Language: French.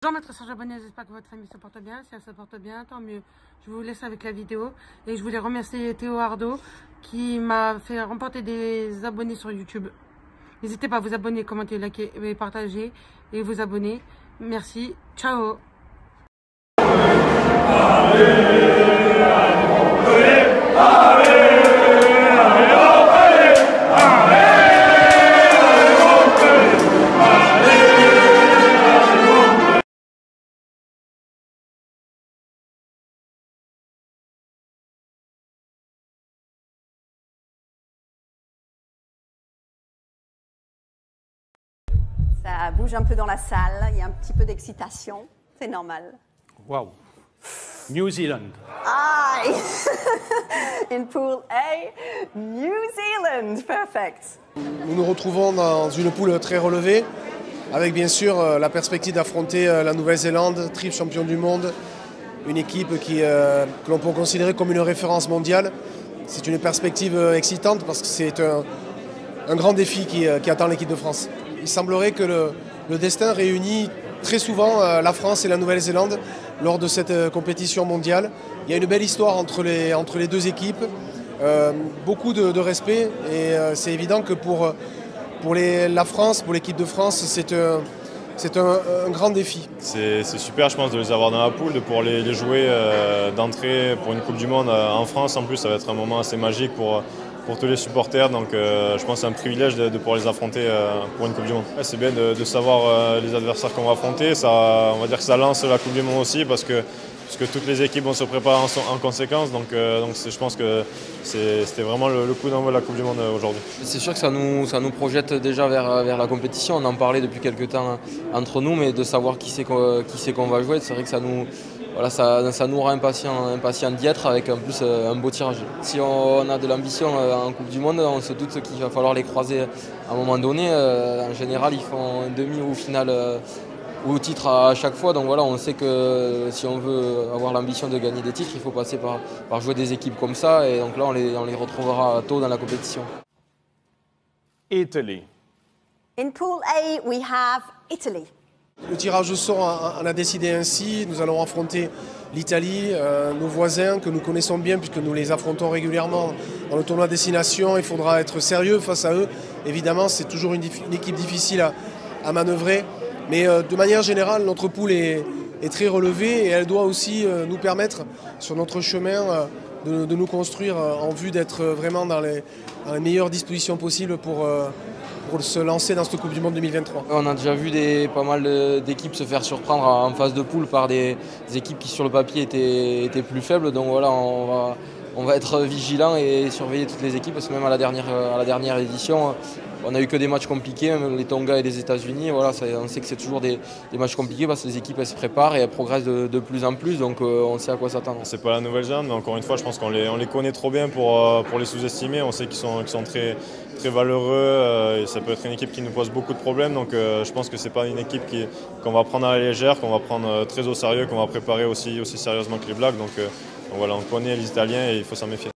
Bonjour maître Serge abonné, j'espère que votre famille se porte bien. Si elle se porte bien, tant mieux. Je vous laisse avec la vidéo. Et je voulais remercier Théo Ardo qui m'a fait remporter des abonnés sur YouTube. N'hésitez pas à vous abonner, commenter, liker, partager et vous abonner. Merci. Ciao. Ça bouge un peu dans la salle, il y a un petit peu d'excitation, c'est normal. Wow. New Zealand. Ah, in pool A, New Zealand, perfect. Nous nous retrouvons dans une poule très relevée, avec bien sûr la perspective d'affronter la Nouvelle-Zélande, triple champion du monde, une équipe que l'on peut considérer comme une référence mondiale. C'est une perspective excitante parce que c'est un grand défi qui attend l'équipe de France. Il semblerait que le destin réunit très souvent la France et la Nouvelle-Zélande lors de cette compétition mondiale. Il y a une belle histoire entre les deux équipes, beaucoup de respect et c'est évident que pour la France, pour l'équipe de France, c'est un grand défi. C'est super, je pense, de les avoir dans la poule, de pouvoir les jouer d'entrée pour une Coupe du Monde en France. En plus, ça va être un moment assez magique pour tous les supporters, donc je pense que c'est un privilège de pouvoir les affronter pour une Coupe du Monde. Ouais, c'est bien de savoir les adversaires qu'on va affronter, on va dire que ça lance la Coupe du Monde aussi parce que toutes les équipes vont se préparer en conséquence, donc je pense que c'était vraiment le coup d'envoi de la Coupe du Monde aujourd'hui. C'est sûr que ça nous projette déjà vers la compétition, on en parlait depuis quelques temps entre nous, mais de savoir qui c'est qu'on va jouer, c'est vrai que ça nous rend impatients d'y être avec en plus un beau tirage. Si on a de l'ambition en Coupe du Monde, on se doute qu'il va falloir les croiser à un moment donné. En général, ils font un demi ou finale ou titre à chaque fois. Donc voilà, on sait que si on veut avoir l'ambition de gagner des titres, il faut passer par jouer des équipes comme ça. Et donc là, on les retrouvera tôt dans la compétition. Italy. In pool A, we have Italy. Le tirage au sort en a décidé ainsi. Nous allons affronter l'Italie, nos voisins que nous connaissons bien puisque nous les affrontons régulièrement dans le tournoi Destination. Il faudra être sérieux face à eux. Évidemment, c'est toujours une équipe difficile à manœuvrer. Mais de manière générale, notre poule est très relevée et elle doit aussi nous permettre, sur notre chemin, de nous construire en vue d'être vraiment dans les meilleures dispositions possibles pour se lancer dans cette Coupe du Monde 2023. On a déjà vu pas mal d'équipes se faire surprendre en phase de poule par des équipes qui sur le papier étaient plus faibles. Donc voilà, on va être vigilant et surveiller toutes les équipes parce que même à la dernière édition, on n'a eu que des matchs compliqués, même les Tonga et les États-Unis. Voilà, on sait que c'est toujours des matchs compliqués parce que les équipes elles se préparent et elles progressent de plus en plus, donc on sait à quoi s'attendre. C'est pas la Nouvelle-Zélande, mais encore une fois, je pense qu'on les connaît trop bien pour les sous-estimer. On sait qu'ils sont très, très valeureux et ça peut être une équipe qui nous pose beaucoup de problèmes. Donc je pense que c'est pas une équipe qu'on va prendre à la légère, qu'on va prendre très au sérieux, qu'on va préparer aussi sérieusement que les Blacks. Donc voilà, on connaît les Italiens et il faut s'en méfier.